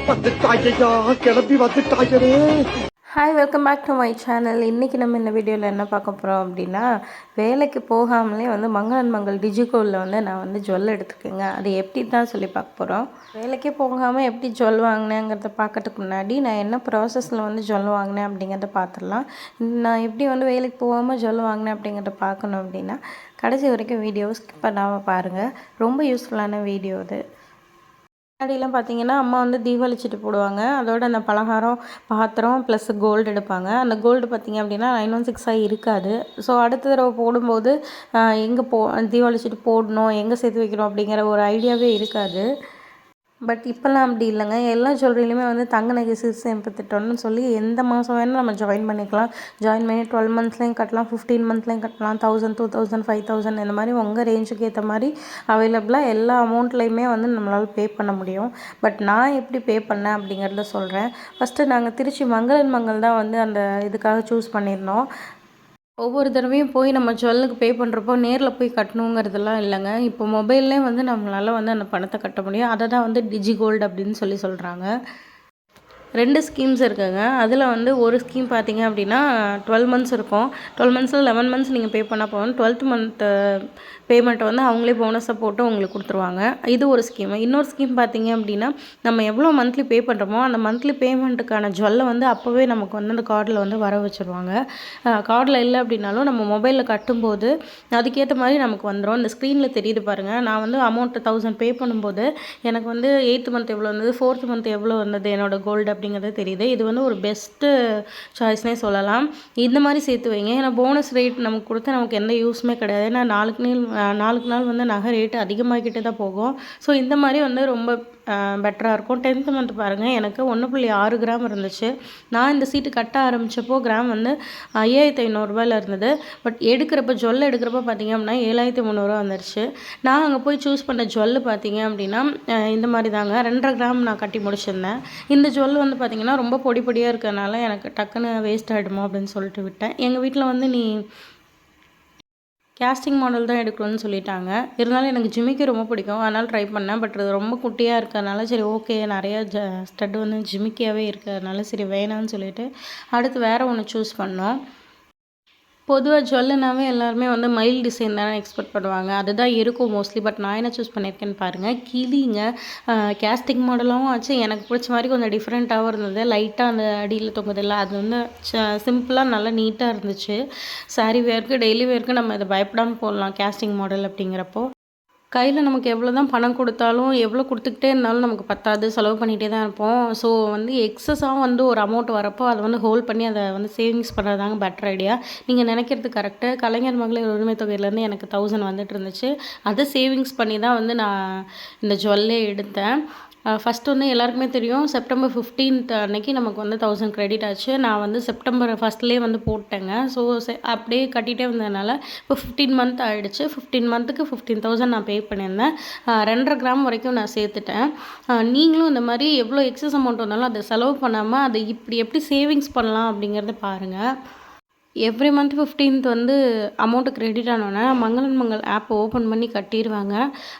வந்துட்டாயா கிளம்பி வந்துட்டாயரே. Hi, welcome back to my channel. இன்றைக்கி நம்ம இந்த வீடியோவில் என்ன பார்க்க போகிறோம் அப்படின்னா, வேலைக்கு போகாமலே வந்து மங்களன் மங்கள் டிஜிகோலில் வந்து நான் வந்து ஜுவல் எடுத்துருக்கேங்க. அது எப்படி தான் சொல்லி பார்க்க போகிறோம். வேலைக்கே போகாமல் எப்படி ஜுவல் வாங்கினேங்கிறத பார்க்கறதுக்கு முன்னாடி நான் என்ன ப்ராசஸில் வந்து ஜுவல் வாங்கினேன் அப்படிங்கிறத பார்த்துடலாம். நான் எப்படி வந்து வேலைக்கு போகாமல் ஜுவல் வாங்கினேன் அப்படிங்கிறத பார்க்கணும் அப்படின்னா கடைசி வரைக்கும் வீடியோ ஸ்கிப் பண்ணாமல் பாருங்கள். ரொம்ப யூஸ்ஃபுல்லான வீடியோ அது. முன்னாடிலாம் பார்த்தீங்கன்னா அம்மா வந்து தீபாவளி சீட்டு போடுவாங்க. அதோட அந்த பலகாரம், பாத்திரம் ப்ளஸ் கோல்டு எடுப்பாங்க. அந்த கோல்டு பார்த்திங்க அப்படின்னா 916 இருக்காது. ஸோ அடுத்த தடவை போடும்போது எங்கே தீபாவளி சீட்டு போடணும், எங்கே சேர்த்து வைக்கணும் அப்படிங்கிற ஒரு ஐடியாவே இருக்காது. பட் இப்போல்லாம் அப்படி இல்லைங்க. எல்லா ஜுவல்லரிலையுமே வந்து தங்க நகை சேமிப்பு திட்டம்னு சொல்லி எந்த மாதம் வேணால் நம்ம ஜாயின் பண்ணிக்கலாம். ஜாயின் பண்ணி 12 மந்த்ஸ்லேயும் கட்டலாம், 15 மந்த்லேயும் கட்டலாம், 1000, 2000, 5000 இந்த மாதிரி உங்கள் ரேஞ்சுக்கு ஏற்ற மாதிரி அவைலபிளாக எல்லா அமௌண்ட்லேயுமே வந்து நம்மளால் பே பண்ண முடியும். பட் நான் எப்படி பே பண்ணேன் அப்படிங்கிறத சொல்கிறேன். ஃபஸ்ட்டு நாங்கள் திருச்சி மங்களன் மங்கள் தான் வந்து அந்த இதுக்காக சூஸ் பண்ணியிருந்தோம். ஒவ்வொரு தடவையும் போய் நம்ம ஜுவல்லுக்கு பே பண்ணுறப்போ நேரில் போய் கட்டணுங்கிறதெல்லாம் இல்லைங்க. இப்போ மொபைல்லே வந்து நம்மளால் வந்து அந்த பணத்தை கட்ட முடியும். அதை தான் வந்து டிஜி கோல்டு அப்படின்னு சொல்கிறாங்க. 2 ஸ்கீம்ஸ் இருக்குங்க. அதில் வந்து ஒரு ஸ்கீம் பார்த்தீங்க அப்படின்னா 12 மந்த்ஸ் இருக்கும். 12 மந்த்ஸில் 11 மந்த்ஸ் நீங்கள் பே பண்ணால் போதும். 12th மந்த்து பேமெண்ட்டை வந்து அவங்களே போனஸை போட்டு உங்களுக்கு கொடுத்துருவாங்க. இது ஒரு ஸ்கீம். இன்னொரு ஸ்கீம் பார்த்தீங்க அப்படின்னா நம்ம எவ்வளோ மந்த்லி பே பண்ணுறோமோ அந்த மந்த்லி பேமெண்ட்டுக்கான ஜுவல்லை வந்து அப்போவே நமக்கு வந்து அந்த கார்டில் வந்து வர வச்சுருவாங்க. கார்டில் இல்லை அப்படின்னாலும் நம்ம மொபைலில் கட்டும்போது அதுக்கேற்ற மாதிரி நமக்கு வந்துடும். இந்த ஸ்க்ரீனில் தெரியுது பாருங்கள். நான் வந்து அமௌண்ட்டு 1000 பே பண்ணும்போது எனக்கு வந்து 8th மந்த் எவ்வளோ வந்தது, 4th மந்த் எவ்வளோ வந்தது என்னோடய கோல்டு அப்படிங்கிறது தெரியுது. இது வந்து ஒரு பெஸ்ட்டு சாய்ஸ்னே சொல்லலாம். இந்த மாதிரி சேர்த்து வைங்க. ஏன்னா போனஸ் ரேட் நமக்கு கொடுத்தா நமக்கு எந்த யூஸுமே கிடையாது. ஏன்னா நாளுக்கு நாள் வந்து நகை ரேட்டு அதிகமாகிக்கிட்டே தான் போகும். ஸோ இந்த மாதிரி வந்து ரொம்ப பெட்டராக இருக்கும். 10th மந்த் பாருங்கள், எனக்கு 1.6 கிராம் இருந்துச்சு. நான் இந்த சீட்டு கட்ட ஆரம்பித்தப்போ கிராம் வந்து 5500 இருந்தது. பட் ஜுவல் எடுக்கிறப்ப பார்த்தீங்க அப்படின்னா 7300 வந்துருச்சு. நான் அங்கே போய் சூஸ் பண்ண ஜுவல் பார்த்தீங்க அப்படின்னா இந்த மாதிரி தாங்க 2.5 கிராம் நான் கட்டி முடிச்சிருந்தேன். இந்த ஜுவல் வந்து பார்த்திங்கன்னா ரொம்ப பொடியாக இருக்கிறதுனால எனக்கு டக்குன்னு வேஸ்ட் ஆகிடுமோ அப்படின்னு சொல்லிட்டு விட்டேன். எங்கள் வீட்டில் வந்து நீ கேஸ்டிங் மாடல் தான் எடுக்கணும்னு சொல்லிட்டாங்க. இருந்தாலும் எனக்கு ஜிமிக்கி ரொம்ப பிடிக்கும், அதனால் ட்ரை பண்ணேன். பட் அது ரொம்ப குட்டியாக இருக்கிறதுனால சரி ஓகே, நிறையா ஸ்டட் வந்து ஜிமிக்கியாகவே இருக்கிறதுனால சரி வேணான்னு சொல்லிவிட்டு அடுத்து வேறு ஒன்று சூஸ் பண்ணோம். பொதுவாக ஜுவல்லுனாவே எல்லாருமே வந்து மயில் டிசைன் தானே எக்ஸ்பெக்ட் பண்ணுவாங்க. அதுதான் இருக்கும் மோஸ்ட்லி. பட் நான் என்ன சூஸ் பண்ணியிருக்கேன்னு பாருங்கள். கிளிங்க கேஸ்டிங் மாடலாகவும் ஆச்சு. எனக்கு பிடிச்ச மாதிரி கொஞ்சம் டிஃப்ரெண்ட்டாகவும் இருந்தது. லைட்டாக அந்த அடியில் தொங்குதில்ல, அது வந்து சிம்பிளாக நல்லா நீட்டாக இருந்துச்சு. சாரீ வேர்க்கு டெய்லி வேர்க்கு நம்ம இதை பயப்படாமல் போடலாம் கேஸ்டிங் மாடல் அப்படிங்கிறப்போ. கையில் நமக்கு எவ்வளோ தான் பணம் கொடுத்தாலும் எவ்வளோ கொடுத்துக்கிட்டே இருந்தாலும் நமக்கு பத்தாது, செலவு பண்ணிகிட்டே தான் இருப்போம். ஸோ வந்து எக்ஸஸாக வந்து ஒரு அமௌண்ட் வரப்போ அதை வந்து ஹோல்ட் பண்ணி அதை வந்து சேவிங்ஸ் பண்ணுறதாங்க பெட்டர் ஐடியா. நீங்கள் நினைக்கிறது கரெக்டு. கலைஞர் மகளிர் உரிமை தொகையிலேருந்து எனக்கு 1000 வந்துட்டு இருந்துச்சு. அதை சேவிங்ஸ் பண்ணி தான் வந்து நான் இந்த ஜுவல்லே எடுத்தேன். ஃபஸ்ட்டு வந்து எல்லாருக்குமே தெரியும், செப்டம்பர் 15th அன்னைக்கு நமக்கு வந்து 1000 கிரெடிட் ஆச்சு. நான் வந்து செப்டம்பர் 1st வந்து போட்டேங்க. ஸோ அப்படியே கட்டிகிட்டே வந்ததுனால இப்போ 15 மந்த் ஆகிடுச்சு. 15 மந்த்துக்கு 15,000 நான் பே பண்ணியிருந்தேன். 2.5 கிராம் வரைக்கும் நான் சேர்த்துட்டேன். நீங்களும் இந்த மாதிரி எவ்வளோ எக்ஸஸ் அமௌண்ட் வந்தாலும் அதை செலவு பண்ணாமல் அதை இப்படி எப்படி சேவிங்ஸ் பண்ணலாம் அப்படிங்கிறத பாருங்கள். எவ்ரி மந்த் 15th வந்து அமௌண்ட்டு கிரெடிட் ஆனோன்னே மங்களன் மங்கள் ஆப் ஓப்பன் பண்ணி கட்டிடுவாங்க.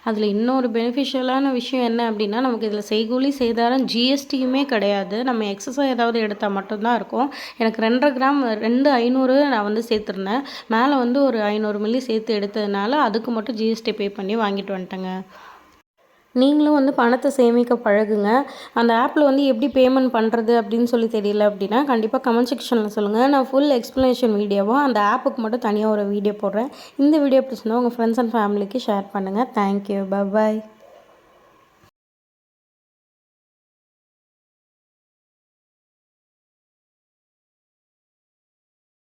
அதில் இன்னொரு பெனிஃபிஷியலான விஷயம் என்ன அப்படின்னா, நமக்கு இதில் செய்கூலி சேதாரம் ஜிஎஸ்டியுமே கிடையாது. நம்ம எக்ஸஸாக ஏதாவது எடுத்தால் மட்டும்தான் இருக்கும். எனக்கு 2.5 கிராம் 2500 நான் வந்து சேர்த்துருந்தேன். மேலே வந்து ஒரு 500 மில்லி சேர்த்து எடுத்ததுனால அதுக்கு மட்டும் ஜிஎஸ்டி பே பண்ணி வாங்கிட்டு வந்துட்டேங்க. நீங்களும் வந்து பணத்தை சேமிக்க பழகுங்க. அந்த ஆப்பில் வந்து எப்படி பேமெண்ட் பண்ணுறது அப்படின்னு சொல்லி தெரியல அப்படின்னா கண்டிப்பாக கமெண்ட் செக்ஷனில் சொல்லுங்கள். நான் ஃபுல் எக்ஸ்ப்ளனேஷன் வீடியோவும் அந்த ஆப்புக்கு மட்டும் தனியாக ஒரு வீடியோ போடுறேன். இந்த வீடியோ பிடிச்சிருந்தா உங்கள் ஃப்ரெண்ட்ஸ் அண்ட் ஃபேமிலிக்கு ஷேர் பண்ணுங்கள். தேங்க்யூ. பாய்.